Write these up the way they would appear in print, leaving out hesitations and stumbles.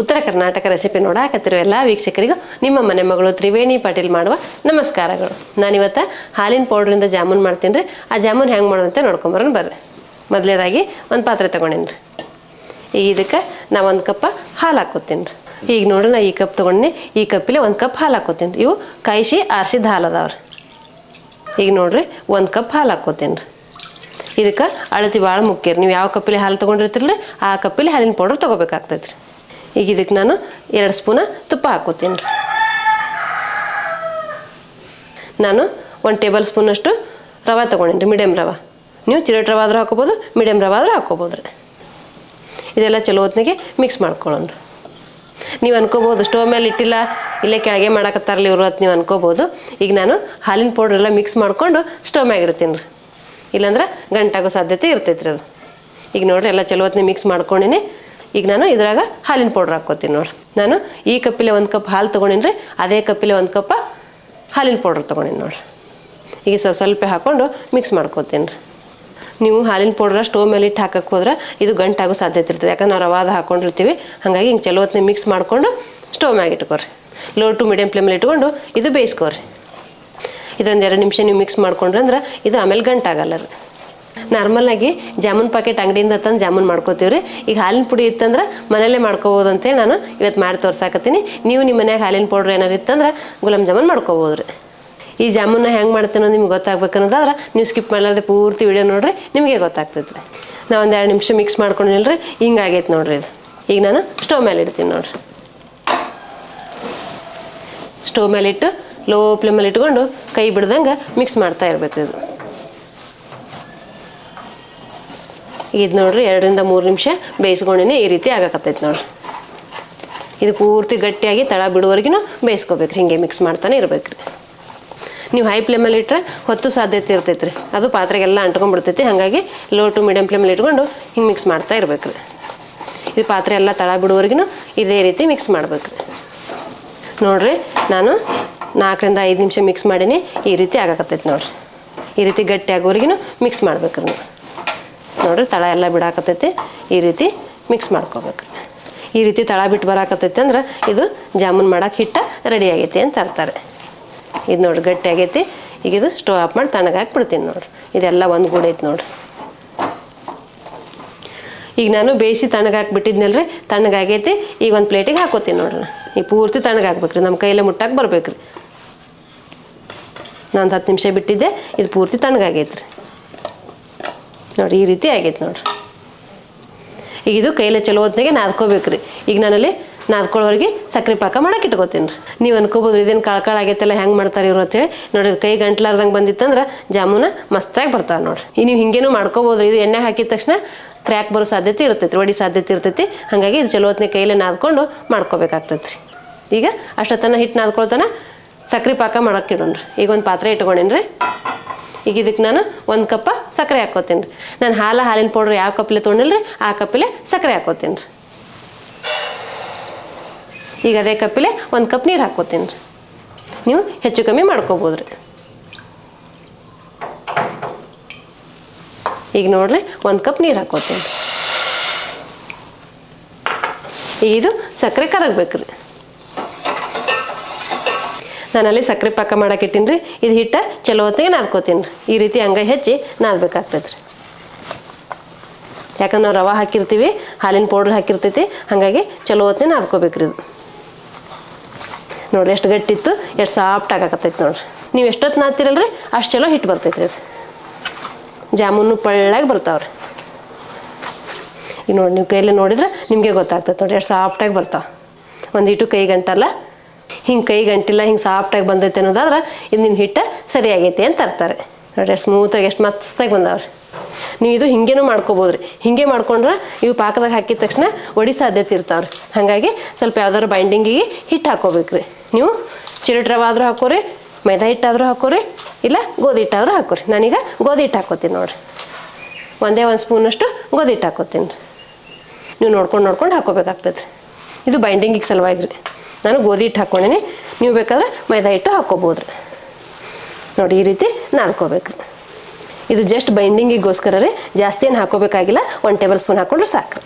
ಉತ್ತರ ಕರ್ನಾಟಕ ರೆಸಿಪಿ ನೋಡಾಕತ್ತಿರೋ ಎಲ್ಲ ವೀಕ್ಷಕರಿಗೂ ನಿಮ್ಮ ಮನೆ ಮಗಳು ತ್ರಿವೇಣಿ ಪಾಟೀಲ್ ಮಾಡುವ ನಮಸ್ಕಾರಗಳು. ನಾನಿವತ್ತು ಹಾಲಿನ ಪೌಡ್ರಿಂದ ಜಾಮೂನ್ ಮಾಡ್ತೀನಿ ರೀ. ಆ ಜಾಮೂನ್ ಹೆಂಗೆ ಮಾಡೋದಂತ ನೋಡ್ಕೊಂಬರೋಣ ಬರ್ರಿ. ಮೊದಲೇದಾಗಿ ಒಂದು ಪಾತ್ರೆ ತೊಗೊಂಡಿನಿ ರೀ. ಈಗ ಇದಕ್ಕೆ ನಾ 1 ಕಪ್ ಹಾಲು ಹಾಕ್ಕೋತೀನಿ ರೀ. ಈಗ ನೋಡ್ರಿ ನಾ ಈ ಕಪ್ ತೊಗೊಂಡಿನಿ. ಈ ಕಪ್ಪಿಲೆ 1 ಕಪ್ ಹಾಲು ಹಾಕ್ಕೋತೀನಿ ರೀ. ಇವು ಕಾಯಿಸಿ ಆರಿಸಿದ ಹಾಲು ಅದಾವ್ರಿ. ಈಗ ನೋಡ್ರಿ 1 ಕಪ್ ಹಾಲು ಹಾಕ್ಕೋತೀನಿ ರೀ. ಇದಕ್ಕೆ ಅಳತಿ ಭಾಳ ಮುಖ್ಯ ರೀ. ನೀವು ಯಾವ ಕಪ್ಪಿಲೆ ಹಾಲು ತೊಗೊಂಡಿರ್ತೀರಲ್ಲ ಆ ಕಪ್ಪಿಲೆ ಹಾಲಿನ ಪೌಡ್ರ್ ತೊಗೋಬೇಕಾಗ್ತೈತೆ ರೀ. ಈಗ ಇದಕ್ಕೆ ನಾನು 2 ಸ್ಪೂನ ತುಪ್ಪ ಹಾಕ್ಕೋತೀನಿ ರೀ. ನಾನು 1 ಟೇಬಲ್ ಸ್ಪೂನಷ್ಟು ರವೆ ತೊಗೊಂಡಿನಿ ರೀ, ಮೀಡಿಯಮ್ ರವೆ. ನೀವು ಚಿರಟ್ ರವೆ ಆದರೂ ಹಾಕೋಬೋದು, ಮೀಡಿಯಮ್ ರವೆ ಆದರೂ ಹಾಕ್ಕೋಬೋದು ರೀ. ಇದೆಲ್ಲ ಚಲೋ ಹೊತ್ತಿಗೆ ಮಿಕ್ಸ್ ಮಾಡ್ಕೊಳ್ಳೋಣ ರೀ. ನೀವು ಅನ್ಕೋಬೋದು ಸ್ಟವ್ ಮೇಲೆ ಇಟ್ಟಿಲ್ಲ, ಇಲ್ಲೇ ಕೆಳಗೆ ಮಾಡಕತ್ತಾರಲ್ಲ ಇವರು ಅಂತ ನೀವು ಅನ್ಕೋಬೋದು. ಈಗ ನಾನು ಹಾಲಿನ ಪೌಡ್ರೆಲ್ಲ ಮಿಕ್ಸ್ ಮಾಡಿಕೊಂಡು ಸ್ಟವ್ ಮ್ಯಾಗ ಇಡ್ತೀನಿ ರೀ. ಇಲ್ಲಾಂದ್ರೆ ಗಂಟಾಗೋ ಸಾಧ್ಯತೆ ಇರ್ತೈತೆ ರೀ ಅದು. ಈಗ ನೋಡಿರಿ ಎಲ್ಲ ಚಲೋ ಹೊತ್ತಿಗೆ ಮಿಕ್ಸ್ ಮಾಡ್ಕೊಂಡಿನಿ. ಈಗ ನಾನು ಇದ್ರಾಗ ಹಾಲಿನ ಪೌಡ್ರ್ ಹಾಕ್ಕೋತೀನಿ ನೋಡಿರಿ. ನಾನು ಈ ಕಪ್ಪಿಲೆ 1 ಕಪ್ ಹಾಲು ತೊಗೊಂಡಿನಿ ರೀ, ಅದೇ ಕಪ್ಪಿಲೆ 1 ಕಪ್ ಹಾಲಿನ ಪೌಡ್ರ್ ತೊಗೊಂಡಿನಿ ನೋಡಿರಿ. ಈಗ ಸ್ವಲ್ಪ ಹಾಕ್ಕೊಂಡು ಮಿಕ್ಸ್ ಮಾಡ್ಕೋತೀನಿ ರೀ. ನೀವು ಹಾಲಿನ ಪೌಡ್ರ ಸ್ಟವ್ ಮೇಲೆ ಇಟ್ಟು ಹಾಕಕ್ಕೆ ಹೋದ್ರೆ ಇದು ಗಂಟಾಗೋ ಸಾಧ್ಯತೆ ಇರ್ತದೆ. ಯಾಕಂದ್ರೆ ನಾವು ರವಾದ ಹಾಕ್ಕೊಂಡಿರ್ತೀವಿ. ಹಾಗಾಗಿ ಹಿಂಗೆ ಚಲೋ ಹೊತ್ತಿಗೆ ಮಿಕ್ಸ್ ಮಾಡಿಕೊಂಡು ಸ್ಟವ್ ಮ್ಯಾಗ ಇಟ್ಕೋರಿ. ಲೋ ಟು ಮೀಡಿಯಮ್ ಫ್ಲೇಮಲ್ಲಿ ಇಟ್ಕೊಂಡು ಇದು ಬೇಯಿಸ್ಕೋರಿ. ಇದೊಂದು 2 ನಿಮಿಷ ನೀವು ಮಿಕ್ಸ್ ಮಾಡ್ಕೊಂಡ್ರೆ ಅಂದ್ರೆ ಇದು ಆಮೇಲೆ ಗಂಟಾಗಲ್ಲ ರೀ. ನಾರ್ಮಲಾಗಿ ಜಾಮೂನ್ ಪ್ಯಾಕೆಟ್ ಅಂಗಡಿಯಿಂದ ತಂದು ಜಾಮೂನ್ ಮಾಡ್ಕೋತೀವಿ ರೀ. ಈಗ ಹಾಲಿನ ಪುಡಿ ಇತ್ತಂದ್ರೆ ಮನೆಯಲ್ಲೇ ಮಾಡ್ಕೋಬೋದು ಅಂತೇಳಿ ನಾನು ಇವತ್ತು ಮಾಡಿ ತೋರ್ಸಾಕತ್ತೀನಿ. ನೀವು ನಿಮ್ಮ ಮನ್ಯಾಗ ಹಾಲಿನ ಪೌಡ್ರ್ ಏನಾರು ಇತ್ತಂದ್ರೆ ಗುಲಾಬ್ ಜಾಮೂನ್ ಮಾಡ್ಕೋಬೋದು ರೀ. ಈ ಜಾಮೂನ್ನ ಹೆಂಗೆ ಮಾಡ್ತೇನೋ ನಿಮ್ಗೆ ಗೊತ್ತಾಗ್ಬೇಕು ಅನ್ನೋದಾದ್ರೆ ನೀವು ಸ್ಕಿಪ್ ಮಾಡಲಾರ್ದೆ ಪೂರ್ತಿ ವಿಡಿಯೋ ನೋಡಿರಿ, ನಿಮಗೆ ಗೊತ್ತಾಗ್ತೈತೆ ರೀ. ನಾ ಒಂದು 2 ನಿಮಿಷ ಮಿಕ್ಸ್ ಮಾಡ್ಕೊಂಡಿಲ್ಲ ರೀ, ಹಿಂಗಾಗೈತೆ ನೋಡಿರಿ ಇದು. ಈಗ ನಾನು ಸ್ಟವ್ ಮೇಲೆ ಇಡ್ತೀನಿ ನೋಡಿರಿ. ಸ್ಟವ್ ಮೇಲೆ ಇಟ್ಟು ಲೋ ಫ್ಲೇಮಲ್ಲಿ ಇಟ್ಕೊಂಡು ಕೈ ಬಿಡ್ದಂಗೆ ಮಿಕ್ಸ್ ಮಾಡ್ತಾ ಇರ್ಬೇಕು ಇದು. ಇದು ನೋಡಿರಿ 2 ರಿಂದ 3 ನಿಮಿಷ ಬೇಯಿಸ್ಕೊಂಡಿನಿ. ಈ ರೀತಿ ಆಗಕತ್ತೈತೆ ನೋಡಿರಿ. ಇದು ಪೂರ್ತಿ ಗಟ್ಟಿಯಾಗಿ ತಳ ಬಿಡುವವರೆಗೂ ಬೇಯಿಸ್ಕೋಬೇಕು. ಹಿಂಗೆ ಮಿಕ್ಸ್ ಮಾಡ್ತಾನೆ ಇರ್ಬೇಕು ರೀ. ನೀವು ಹೈ ಫ್ಲೇಮಲ್ಲಿ ಇಟ್ಟರೆ ಹೊತ್ತು ಸಾಧ್ಯತೆ ಇರ್ತೈತೆ ರೀ. ಅದು ಪಾತ್ರೆಗೆಲ್ಲ ಅಂಟ್ಕೊಂಡ್ಬಿಡ್ತೈತಿ. ಹಾಗಾಗಿ ಲೋ ಟು ಮೀಡಿಯಮ್ ಫ್ಲೇಮಲ್ಲಿ ಇಟ್ಕೊಂಡು ಹಿಂಗೆ ಮಿಕ್ಸ್ ಮಾಡ್ತಾ ಇರ್ಬೇಕು ರೀ. ಇದು ಪಾತ್ರೆ ಎಲ್ಲ ತಳ ಬಿಡುವವರೆಗೂ ಇದೇ ರೀತಿ ಮಿಕ್ಸ್ ಮಾಡ್ಬೇಕು ರೀ. ನೋಡಿರಿ ನಾನು 4 ರಿಂದ 5 ನಿಮಿಷ ಮಿಕ್ಸ್ ಮಾಡೀನಿ. ಈ ರೀತಿ ಆಗಕತ್ತೈತೆ ನೋಡಿರಿ. ಈ ರೀತಿ ಗಟ್ಟಿ ಆಗೋವರೆಗೂ ಮಿಕ್ಸ್ ಮಾಡ್ಬೇಕು ರೀ. ನೋಡಿರಿ ತಳ ಎಲ್ಲ ಬಿಡಾಕತ್ತೈತಿ. ಈ ರೀತಿ ಮಿಕ್ಸ್ ಮಾಡ್ಕೋಬೇಕು. ಈ ರೀತಿ ತಳ ಬಿಟ್ಟು ಬರಾಕತ್ತೈತಿ ಅಂದ್ರೆ ಇದು ಜಾಮೂನ್ ಮಾಡೋಕೆ ಹಿಟ್ಟ ರೆಡಿ ಆಗೈತಿ ಅಂತ ಅರ್ತಾರೆ. ಇದು ನೋಡಿರಿ ಗಟ್ಟಿ ಆಗೈತಿ. ಈಗ ಇದು ಸ್ಟವ್ ಆಫ್ ಮಾಡಿ ತಣ್ಣಗೆ ಬಿಡ್ತೀನಿ ನೋಡಿರಿ. ಇದೆಲ್ಲ ಒಂದು ಗೂಡೈತಿ ನೋಡಿರಿ. ಈಗ ನಾನು ಬೇಯಿಸಿ ತಣ್ಣಗೆ ಬಿಟ್ಟಿದ್ನಲ್ಲ ರೀ, ತಣ್ಣಗಾಗೈತಿ. ಈಗ ಒಂದು ಪ್ಲೇಟಿಗೆ ಹಾಕೋತೀನಿ ನೋಡ್ರಿ. ಈಗ ಪೂರ್ತಿ ತಣ್ಣಗಾಗ್ಬೇಕು ರೀ, ನಮ್ಮ ಕೈಯಲ್ಲೇ ಮುಟ್ಟಕ್ಕೆ ಬರ್ಬೇಕು ರೀ. ನಾನು 10 ನಿಮಿಷ ಬಿಟ್ಟಿದ್ದೆ, ಇದು ಪೂರ್ತಿ ತಣ್ಣಗಾಗೈತಿ ರೀ. ನೋಡಿ ಈ ರೀತಿ ಆಗೈತೆ ನೋಡಿರಿ. ಈಗ ಇದು ಕೈಲೇ ಚಲೋ ಹೊತ್ತಿಗೆ ನಾದ್ಕೋಬೇಕು ರೀ. ಈಗ ನಾನಲ್ಲಿ ನಾದ್ಕೊಳ್ಳೋರಿಗೆ ಸಕ್ಕರೆ ಪಾಕ ಮಾಡಕ್ಕೆ ಇಟ್ಕೋತೀನಿ ರೀ. ನೀವು ಅನ್ಕೋಬೋದು ಇದೇನು ಕಾಳು ಆಗೈತೆಲ್ಲ ಹೆಂಗೆ ಮಾಡ್ತಾರೆ ಇವರು ಅಂತೇಳಿ. ನೋಡಿರಿ ಕೈ ಗಂಟ್ಲಾರ್ದಂಗೆ ಬಂದಿತ್ತಂದ್ರೆ ಜಾಮೂನ ಮಸ್ತಾಗಿ ಬರ್ತಾವೆ ನೋಡಿರಿ. ಈಗ ನೀವು ಹಿಂಗೇನು ಮಾಡ್ಕೋಬೋದು. ಇದು ಎಣ್ಣೆ ಹಾಕಿದ ತಕ್ಷಣ ಕ್ರ್ಯಾಕ್ ಬರೋ ಸಾಧ್ಯತೆ ಇರ್ತೈತಿ, ಒಡಿ ಸಾಧ್ಯತೆ ಇರ್ತೈತಿ. ಹಾಗಾಗಿ ಇದು ಚಲೋ ಹೊತ್ತಿಗೆ ಕೈಲೇ ನಾದ್ಕೊಂಡು ಮಾಡ್ಕೋಬೇಕಾಗ್ತೈತೆ ರೀ. ಈಗ ಅಷ್ಟೊತ್ತನ ಹಿಟ್ಟು ನಾದ್ಕೊಳ್ತಾನೆ ಸಕ್ಕರೆ ಪಾಕ ಮಾಡಕ್ಕೆ ಇಡೋಣ್ರಿ. ಈಗ ಒಂದು ಪಾತ್ರೆ ಇಟ್ಕೊಂಡೇನಿ ರೀ. ಈಗ ಇದಕ್ಕೆ ನಾನು 1 ಕಪ್ ಸಕ್ಕರೆ ಹಾಕ್ಕೋತೀನಿ ರೀ. ನಾನು ಹಾಲಿನ ಪೌಡ್ರ್ ಯಾವ ಕಪ್ಪಿಲೆ ತೊಗೊಂಡಿಲ್ಲ ರೀ, ಆ ಕಪ್ಪಿಲೆ ಸಕ್ಕರೆ ಹಾಕ್ಕೋತೀನಿ ರೀ. ಈಗ ಅದೇ ಕಪ್ಪಿಲೆ 1 ಕಪ್ ನೀರು ಹಾಕ್ಕೋತೀನಿ ರೀ. ನೀವು ಹೆಚ್ಚು ಕಮ್ಮಿ ಮಾಡ್ಕೋಬೋದು ರೀ. ಈಗ ನೋಡ್ರಿ 1 ಕಪ್ ನೀರು ಹಾಕ್ಕೋತೀನಿ. ಈಗ ಇದು ಸಕ್ಕರೆ ಕರಗಬೇಕು ರೀ. ನಾನಲ್ಲಿ ಸಕ್ಕರೆ ಪಾಕ ಮಾಡಕ್ಕೆ ಇಟ್ಟೀನಿ ರೀ. ಇದು ಹಿಟ್ಟ ಚಲೋ ಹೊತ್ತಿಗೆ ನಾದ್ಕೋತೀನಿ ರೀ. ಈ ರೀತಿ ಅಂಗೈ ಹೆಚ್ಚಿ ನಾದಬೇಕಾಗ್ತೈತೆ ರೀ. ಯಾಕಂದ್ರೆ ನಾವು ರವೆ ಹಾಕಿರ್ತೀವಿ, ಹಾಲಿನ ಪೌಡ್ರ್ ಹಾಕಿರ್ತೈತಿ. ಹಾಗಾಗಿ ಚಲೋ ಹೊತ್ತಿಗೆ ನಾದ್ಕೋಬೇಕು ರೀ. ಇದು ನೋಡಿರಿ ಎಷ್ಟು ಗಟ್ಟಿತ್ತು, ಎಷ್ಟು ಸಾಫ್ಟ್ ಆಗಾಕತ್ತೈತೆ ನೋಡಿರಿ. ನೀವು ಎಷ್ಟೊತ್ತು ನಾದ್ತಿರಲ್ರಿ ಅಷ್ಟು ಚಲೋ ಹಿಟ್ಟು ಬರ್ತೈತೆ ರೀ. ಅದು ಜಾಮೂನು ಪಳ್ಳಾಗಿ ಬರ್ತಾವ್ರಿ. ಈಗ ನೋಡಿ ನೀವು ಕೈಯಲ್ಲಿ ನೋಡಿದ್ರೆ ನಿಮಗೆ ಗೊತ್ತಾಗ್ತೈತೆ ನೋಡಿ ಎಷ್ಟು ಸಾಫ್ಟಾಗಿ ಬರ್ತಾವೆ. ಒಂದಿಟ್ಟು ಕೈ ಗಂಟಲ್ಲ, ಹಿಂಗೆ ಕೈ ಗಂಟಿಲ್ಲ, ಹಿಂಗೆ ಸಾಫ್ಟಾಗಿ ಬಂದೈತೆ ಅನ್ನೋದಾದ್ರೆ ಇದು ನಿಮ್ಮ ಹಿಟ್ಟು ಸರಿಯಾಗೈತೆ ಅಂತ ಅರ್ತಾರೆ. ನೋಡಿ ಎಷ್ಟು ಸ್ಮೂತಾಗಿ ಎಷ್ಟು ಮಸ್ತಾಗಿ ಬಂದಾವ್ರಿ. ನೀವು ಇದು ಹಿಂಗೇನೂ ಮಾಡ್ಕೋಬೋದು ರೀ. ಹಿಂಗೆ ಮಾಡ್ಕೊಂಡ್ರೆ ಇವು ಪಾಕದಾಗ ಹಾಕಿದ ತಕ್ಷಣ ಒಡಿ ಸಾಧ್ಯತೆ ಇರ್ತಾವ್ರಿ. ಹಾಗಾಗಿ ಸ್ವಲ್ಪ ಯಾವ್ದಾದ್ರು ಬೈಂಡಿಂಗಿಗೆ ಹಿಟ್ಟು ಹಾಕೋಬೇಕು ರೀ. ನೀವು ಚಿರಟ್ ರವೆ ಆದರೂ ಹಾಕೋರಿ, ಮೈದಾ ಹಿಟ್ಟಾದರೂ ಹಾಕೋರಿ, ಇಲ್ಲ ಗೋಧಿ ಹಿಟ್ಟಾದರೂ ಹಾಕೋರಿ. ನಾನೀಗ ಗೋಧಿ ಹಿಟ್ಟು ಹಾಕೋತೀನಿ ನೋಡಿರಿ. 1 ಸ್ಪೂನಷ್ಟು ಗೋಧಿ ಹಿಟ್ಟು ಹಾಕೋತೀನಿ ರೀ. ನೀವು ನೋಡ್ಕೊಂಡು ಹಾಕೋಬೇಕಾಗ್ತೈತೆ ರೀ. ಇದು ಬೈಂಡಿಂಗಿಗೆ ಸಲುವಾಗಿ ರೀ. ನಾನು ಗೋಧಿ ಹಿಟ್ಟು ಹಾಕ್ಕೊಂಡೀನಿ. ನೀವು ಬೇಕಾದ್ರೆ ಮೈದಾ ಹಿಟ್ಟು ಹಾಕ್ಕೋಬೋದು ರೀ. ನೋಡಿ ಈ ರೀತಿ ನಾದ್ಕೋಬೇಕು. ಇದು ಜಸ್ಟ್ ಬೈಂಡಿಂಗಿಗೋಸ್ಕರ ರೀ, ಜಾಸ್ತಿ ಏನು ಹಾಕೋಬೇಕಾಗಿಲ್ಲ. 1 ಟೇಬಲ್ ಸ್ಪೂನ್ ಹಾಕ್ಕೊಂಡ್ರೆ ಸಾಕು.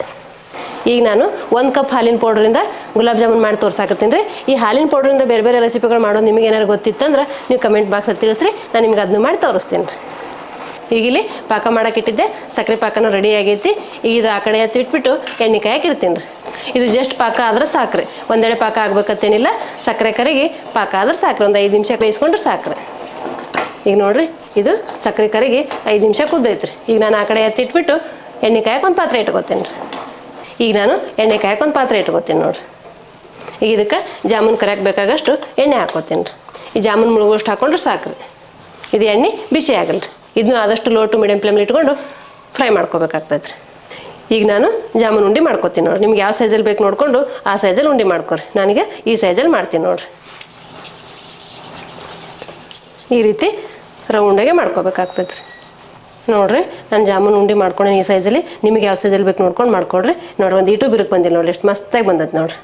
ಈಗ ನಾನು 1 ಕಪ್ ಹಾಲಿನ ಪೌಡ್ರಿಂದ ಗುಲಾಬ್ ಜಾಮೂನ್ ಮಾಡಿ ತೋರ್ಸಾಕತ್ತೀನಿ ರೀ. ಈ ಹಾಲಿನ ಪೌಡ್ರಿಂದ ಬೇರೆ ಬೇರೆ ರೆಸಿಪಿಗಳು ಮಾಡೋದು ನಿಮಗೆ ಏನಾರು ಗೊತ್ತಿತ್ತಂದ್ರೆ ನೀವು ಕಮೆಂಟ್ ಬಾಕ್ಸಲ್ಲಿ ತಿಳಿಸ್ರಿ, ನಾನು ನಿಮ್ಗೆ ಅದನ್ನು ಮಾಡಿ ತೋರಿಸ್ತೀನಿ ರೀ. ಈಗ ಇಲ್ಲಿ ಪಾಕ ಮಾಡೋಕ್ಕಿಟ್ಟಿದ್ದೆ, ಸಕ್ಕರೆ ಪಾಕನೂ ರೆಡಿ ಆಗೈತಿ. ಈಗ ಇದು ಆ ಕಡೆ ಎತ್ತಿಟ್ಬಿಟ್ಟು ಎಣ್ಣೆ ಕಾಯಕ್ಕೆ ಇಡ್ತೀನಿ ರೀ. ಇದು ಜಸ್ಟ್ ಪಾಕ ಆದ್ರೆ ಸಾಕ್ರಿ, ಒಂದೆಡೆ ಪಾಕ ಆಗ್ಬೇಕತ್ತೇನಿಲ್ಲ. ಸಕ್ಕರೆ ಕರಗಿ ಪಾಕ ಆದ್ರೆ ಸಾಕ್ರಿ, ಒಂದು 5 ನಿಮಿಷ ಬೇಯಿಸ್ಕೊಂಡ್ರೆ ಸಾಕ್ರಿ. ಈಗ ನೋಡಿರಿ, ಇದು ಸಕ್ಕರೆ ಕರಗಿ 5 ನಿಮಿಷ ಕುದ್ದೈತ್ರಿ. ಈಗ ನಾನು ಆ ಕಡೆ ಎತ್ತಿಟ್ಬಿಟ್ಟು ಎಣ್ಣೆ ಕಾಯಕ್ಕೆ ಒಂದು ಪಾತ್ರೆ ಇಟ್ಕೋತೀನಿ ರೀ. ಈಗ ನಾನು ಎಣ್ಣೆ ಕಾಯಕ್ಕೆ ಒಂದು ಪಾತ್ರೆ ಇಟ್ಕೋತೀನಿ ನೋಡಿರಿ. ಈಗ ಇದಕ್ಕೆ ಜಾಮೂನ್ ಕರಿಯಕ್ಕೆ ಬೇಕಾಗಷ್ಟು ಎಣ್ಣೆ ಹಾಕ್ಕೋತೀನಿ ರೀ. ಈ ಜಾಮೂನ್ ಮುಳುಗೋಷ್ಟು ಹಾಕ್ಕೊಂಡ್ರೆ ಸಾಕ್ರಿ. ಇದು ಎಣ್ಣೆ ಬಿಸಿ ಆಗಲ್ಲ ರೀ. ಇದನ್ನು ಆದಷ್ಟು ಲೋ ಟು ಮೀಡಿಯಮ್ ಫ್ಲೇಮಲ್ಲಿ ಇಟ್ಕೊಂಡು ಫ್ರೈ ಮಾಡ್ಕೋಬೇಕಾಗ್ತೈತೆ ರೀ. ಈಗ ನಾನು ಜಾಮೂನ್ ಉಂಡೆ ಮಾಡ್ಕೋತೀನಿ ನೋಡಿರಿ. ನಿಮ್ಗೆ ಯಾವ ಸೈಜಲ್ಲಿ ಬೇಕು ನೋಡಿಕೊಂಡು ಆ ಸೈಜಲ್ಲಿ ಉಂಡೆ ಮಾಡ್ಕೊರಿ. ನನಗೆ ಈ ಸೈಜಲ್ಲಿ ಮಾಡ್ತೀನಿ ನೋಡಿರಿ. ಈ ರೀತಿ ರೌಂಡಾಗೆ ಮಾಡ್ಕೋಬೇಕಾಗ್ತೈತೆ ರೀ. ನೋಡಿರಿ, ನಾನು ಜಾಮೂನ್ ಉಂಡೆ ಮಾಡ್ಕೊಂಡೆ ಈ ಸೈಜಲ್ಲಿ. ನಿಮಗೆ ಯಾವ ಸೈಜಲ್ಲಿ ಬೇಕು ನೋಡ್ಕೊಂಡು ಮಾಡ್ಕೊಡ್ರಿ. ನೋಡಿರಿ, ಒಂದು ಇಟು ಬಿರುಕು ಬಂದಿಲ್ಲ ನೋಡಿರಿ, ಎಷ್ಟು ಮಸ್ತಾಗಿ ಬಂದೈತೆ ನೋಡಿರಿ.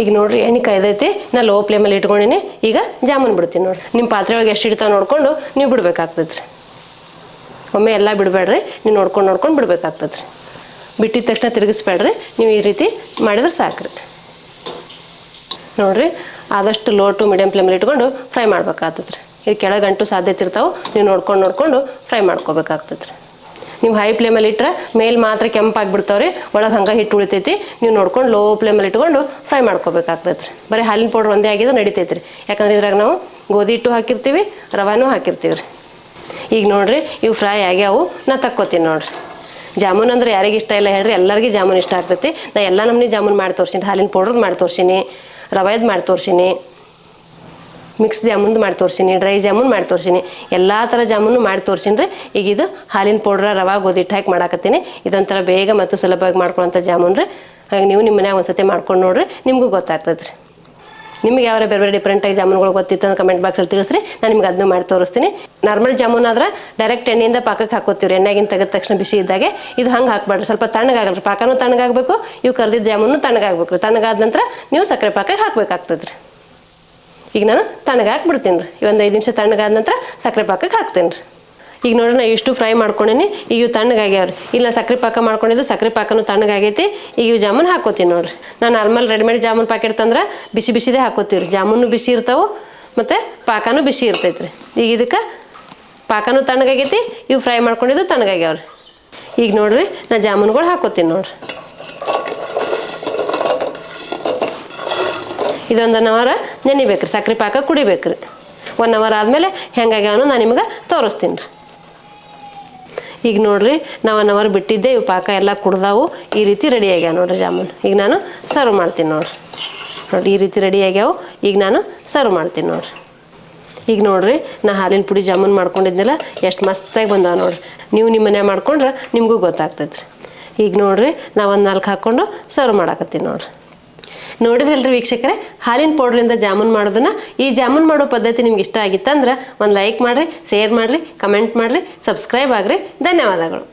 ಈಗ ನೋಡಿರಿ, ಎಣ್ಣೆ ಕಾಯ್ದೈತಿ. ನಾನು ಲೋ ಫ್ಲೇಮಲ್ಲಿ ಇಟ್ಕೊಂಡಿನಿ. ಈಗ ಜಾಮೂನ್ ಬಿಡ್ತೀನಿ ನೋಡಿರಿ. ನಿಮ್ಮ ಪಾತ್ರೆ ಒಳಗೆ ಎಷ್ಟು ಇಡ್ತಾವೆ ನೋಡಿಕೊಂಡು ನೀವು ಬಿಡ್ಬೇಕಾಗ್ತೈತೆ ರೀ. ಒಮ್ಮೆ ಎಲ್ಲ ಬಿಡಬೇಡ್ರಿ, ನೀವು ನೋಡ್ಕೊಂಡು ಬಿಡ್ಬೇಕಾಗ್ತದೆ ರೀ. ಬಿಟ್ಟಿದ ತಕ್ಷಣ ತಿರುಗಿಸ್ಬೇಡ್ರಿ. ನೀವು ಈ ರೀತಿ ಮಾಡಿದ್ರೆ ಸಾಕ್ರಿ. ನೋಡಿರಿ, ಆದಷ್ಟು ಲೋ ಟು ಮೀಡಿಯಮ್ ಫ್ಲೇಮಲ್ಲಿ ಇಟ್ಕೊಂಡು ಫ್ರೈ ಮಾಡ್ಬೇಕಾಗ್ತದೆ ರೀ. ಇದು ಕೆಳಗಂಟು ಸಾಧ್ಯತೆ ಇರ್ತಾವೆ, ನೀವು ನೋಡ್ಕೊಂಡು ಫ್ರೈ ಮಾಡ್ಕೋಬೇಕಾಗ್ತದೆ ರೀ. ನೀವು ಹೈ ಫ್ಲೇಮಲ್ಲಿ ಇಟ್ಟರೆ ಮೇಲೆ ಮಾತ್ರ ಕೆಂಪಾಗಿಬಿಡ್ತಾವೆ ರೀ, ಒಳಗೆ ಹಂಗೆ ಹಿಟ್ಟು ಉಳಿತೈತಿ. ನೀವು ನೋಡ್ಕೊಂಡು ಲೋ ಫ್ಲೇಮಲ್ಲಿ ಇಟ್ಕೊಂಡು ಫ್ರೈ ಮಾಡ್ಕೋಬೇಕಾಗ್ತದೆ ರೀ. ಬರೀ ಹಾಲಿನ ಪೌಡ್ರ್ ಒಂದೇ ಆಗಿದ್ದು ನಡಿತೈತೆ ರೀ. ಯಾಕಂದ್ರೆ ಇದ್ರಾಗ ನಾವು ಗೋಧಿ ಹಿಟ್ಟು ಹಾಕಿರ್ತೀವಿ, ರವಾನೂ ಹಾಕಿರ್ತೀವಿ ರೀ. ಈಗ ನೋಡಿರಿ, ಇವು ಫ್ರೈ ಆಗ್ಯಾವು. ನಾ ತಕ್ಕೋತೀನಿ ನೋಡಿರಿ. ಜಾಮೂನ್ ಅಂದ್ರೆ ಯಾರಿಗೆ ಇಷ್ಟ ಇಲ್ಲ ಹೇಳ್ರಿ, ಎಲ್ಲರಿಗೂ ಜಾಮೂನ್ ಇಷ್ಟ ಆಗ್ತೈತಿ. ನಾ ಎಲ್ಲ ನಮ್ನಿ ಜಾಮೂನ್ ಮಾಡಿ ತೋರ್ಸೀನಿ. ಹಾಲಿನ ಪೌಡ್ರದ್ದು ಮಾಡಿ ತೋರ್ಸೀನಿ, ರವೆದು ಮಾಡಿ ತೋರ್ಸೀನಿ, ಮಿಕ್ಸ್ ಜಾಮೂನ್ದು ಮಾಡಿ ತೋರ್ಸೀನಿ, ಡ್ರೈ ಜಾಮೂನ್ ಮಾಡಿ ತೋರ್ಸೀನಿ. ಎಲ್ಲ ಥರ ಜಾಮೂನು ಮಾಡಿ ತೋರ್ಸೀನಿ ರೀ. ಈಗ ಇದು ಹಾಲಿನ ಪೌಡ್ರ ರವೆ ಗೋಧಿ ಹಿಟ್ಟು ಹಾಕಿ ಮಾಡಾಕತ್ತೀನಿ. ಇದೊಂಥರ ಬೇಗ ಮತ್ತು ಸುಲಭವಾಗಿ ಮಾಡ್ಕೊಳ್ಳೋಂಥ ಜಾಮೂನ್ ರೀ. ಹಾಗೆ ನೀವು ನಿಮ್ಮ ಮನ್ಯಾಗ ಒಂದ್ಸತಿ ಮಾಡ್ಕೊಂಡು ನೋಡಿರಿ, ನಿಮಗೂ ಗೊತ್ತಾಗ್ತದೆ ರೀ. ನಿಮಗೆ ಯಾವ ಬೇರೆ ಬೇರೆ ಡಿಫ್ರೆಂಟಾಗಿ ಜಾಮೂನ್ಗಳು ಗೊತ್ತಿತ್ತು ಅಂದ್ರೆ ಕಮೆಂಟ್ ಬಾಕ್ಸಲ್ಲಿ ತಿಳಿಸ್ರಿ, ನಾನು ನಿಮ್ಗೆ ಅದನ್ನು ಮಾಡಿ ತೋರಿಸ್ತೀನಿ. ನಾರ್ಮಲ್ ಜಾಮೂನ್ ಆದ್ರೆ ಡೈರೆಕ್ಟ್ ಎಣ್ಣೆಯಿಂದ ಪಾಕಕ್ಕೆ ಹಾಕೋತೀವಿ. ಎಣ್ಣೆಗಿಂತ ತೆಗೆದ ತಕ್ಷಣ ಬಿಸಿ ಇದ್ದಾಗೆ. ಇದು ಹಂಗೆ ಹಾಕ್ಬೇಡ್ರಿ, ಸ್ವಲ್ಪ ತಣ್ಣಗಾಗಲ್ರಿ. ಪಾಕನೂ ತಣ್ಣಗಾಗಬೇಕು, ಇವು ಕರ್ದಿದ್ದ ಜಾಮೂನು ತಣ್ಣಗಾಗಬೇಕು ರೀ. ತಣ್ಣಗಾದ ನಂತರ ನೀವು ಸಕ್ಕರೆ ಪಾಕಕ್ಕೆ ಹಾಕ್ಬೇಕಾಗ್ತದೆ ರೀ. ಈಗ ನಾನು ತಣ್ಣಗೆ ಹಾಕ್ಬಿಡ್ತೀನಿ ರೀ. ಒಂದು 5 ನಿಮಿಷ ತಣ್ಣಗಾದ ನಂತರ ಸಕ್ಕರೆ ಪಾಕಕ್ಕೆ ಹಾಕ್ತೀನಿ ರೀ. ಈಗ ನೋಡ್ರಿ, ನಾ ಇಷ್ಟು ಫ್ರೈ ಮಾಡ್ಕೊಂಡೀನಿ. ಈಗ ಇವು ತಣ್ಣಗಾಗ್ಯಾವ್ರಿ. ಇಲ್ಲ ಸಕ್ಕರೆ ಪಾಕ ಮಾಡ್ಕೊಂಡಿದ್ದು, ಸಕ್ಕರೆ ಪಾಕನೂ ತಣ್ಣಗಾಗೈತಿ. ಈಗ ಇವು ಜಾಮೂನ್ ಹಾಕೋತೀನಿ ನೋಡಿರಿ. ನಾನು ನಾರ್ಮಲ್ ರೆಡಿಮೇಡ್ ಜಾಮೂನ್ ಪ್ಯಾಕೆಟ್ ತಂದ್ರೆ ಬಿಸಿದೇ ಹಾಕೋತೀವಿ ರೀ. ಜಾಮೂನು ಬಿಸಿ ಇರ್ತಾವೆ ಮತ್ತು ಪಾಕನೂ ಬಿಸಿ ಇರ್ತೈತೆ ರೀ. ಈಗ ಇದಕ್ಕೆ ಪಾಕನೂ ತಣ್ಣಗಾಗೈತಿ, ಇವು ಫ್ರೈ ಮಾಡ್ಕೊಂಡಿದ್ದು ತಣ್ಣಗಾಗ್ಯಾವ್ರಿ. ಈಗ ನೋಡಿರಿ, ನಾ ಜಾಮೂನ್ಗಳು ಹಾಕೋತೀನಿ ನೋಡಿರಿ. ಇದೊಂದು 1 ಅವರ್ ನೆನಿಬೇಕು ರೀ. ಸಕ್ಕರೆ ಪಾಕ ಕುಡಿಬೇಕು ರೀ. 1 ಅವರ್ ಆದಮೇಲೆ ಹೆಂಗಾಗ್ಯಾವನು ನಾನು ನಿಮಗೆ ತೋರಿಸ್ತೀನಿ ರೀ. ಈಗ ನೋಡಿರಿ, ನಾವು 1 ಅವರ್ ಬಿಟ್ಟಿದ್ದೆ. ಇವು ಪಾಕ ಎಲ್ಲ ಕುಡ್ದಾವು. ಈ ರೀತಿ ರೆಡಿ ಆಗ್ಯಾವ ನೋಡಿರಿ ಜಾಮೂನ್. ಈಗ ನಾನು ಸರ್ವ್ ಮಾಡ್ತೀನಿ ನೋಡಿರಿ. ಈ ರೀತಿ ರೆಡಿ ಆಗ್ಯಾವು. ಈಗ ನಾನು ಸರ್ವ್ ಮಾಡ್ತೀನಿ ನೋಡಿರಿ. ಈಗ ನೋಡಿರಿ, ನಾ ಹಾಲಿನ ಪುಡಿ ಜಾಮೂನ್ ಮಾಡ್ಕೊಂಡಿದ್ನಲ್ಲ, ಎಷ್ಟು ಮಸ್ತಾಗಿ ಬಂದಾವ ನೋಡಿರಿ. ನೀವು ನಿಮ್ಮ ಮನೆ ಮಾಡ್ಕೊಂಡ್ರೆ ನಿಮಗೂ ಗೊತ್ತಾಗ್ತೈತೆ ರೀ. ಈಗ ನೋಡಿರಿ, ನಾವು ಒಂದು 4 ಹಾಕ್ಕೊಂಡು ಸರ್ವ್ ಮಾಡಾಕತ್ತೀನಿ ನೋಡಿರಿ. ನೋಡಿದ್ರಲ್ರಿ ವೀಕ್ಷಕರೇ, ಹಾಲಿನ ಪೌಡ್ರಿಂದ ಜಾಮೂನ್ ಮಾಡೋದನ್ನ. ಈ ಜಾಮೂನ್ ಮಾಡೋ ಪದ್ಧತಿ ನಿಮ್ಗೆ ಇಷ್ಟ ಆಗಿತ್ತಂದ್ರೆ ಒಂದು ಲೈಕ್ ಮಾಡಿರಿ, ಶೇರ್ ಮಾಡಿರಿ, ಕಮೆಂಟ್ ಮಾಡಿರಿ, ಸಬ್ಸ್ಕ್ರೈಬ್ ಆಗಿರಿ. ಧನ್ಯವಾದಗಳು.